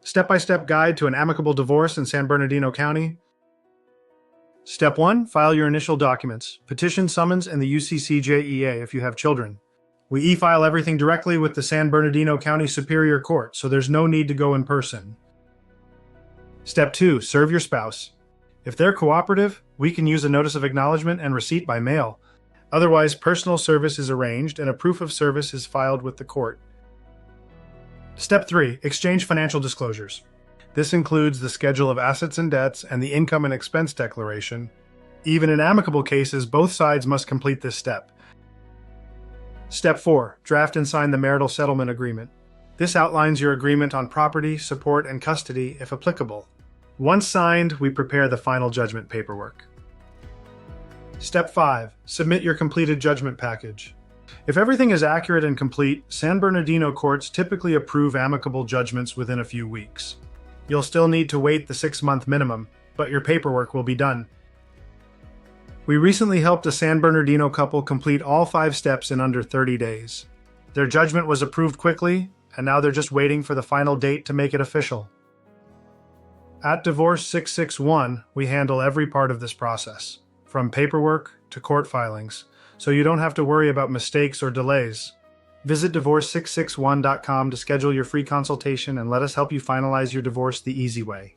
Step-by-step guide to an amicable divorce in San Bernardino County. Step 1. File your initial documents, petition, summons, and the UCCJEA if you have children. We e-file everything directly with the San Bernardino County Superior Court, so there's no need to go in person. Step 2. Serve your spouse. If they're cooperative, we can use a notice of acknowledgement and receipt by mail. Otherwise, personal service is arranged and a proof of service is filed with the court. Step 3. Exchange financial disclosures. This includes the schedule of assets and debts and the income and expense declaration. Even in amicable cases, both sides must complete this step. Step 4. Draft and sign the Marital Settlement Agreement. This outlines your agreement on property, support, and custody, if applicable. Once signed, we prepare the final judgment paperwork. Step 5. Submit your completed judgment package. If everything is accurate and complete, San Bernardino courts typically approve amicable judgments within a few weeks. You'll still need to wait the 6-month minimum, but your paperwork will be done. We recently helped a San Bernardino couple complete all 5 steps in under 30 days. Their judgment was approved quickly, and now they're just waiting for the final date to make it official. At Divorce 661, we handle every part of this process, from paperwork to court filings, so you don't have to worry about mistakes or delays. Visit divorce661.com to schedule your free consultation and let us help you finalize your divorce the easy way.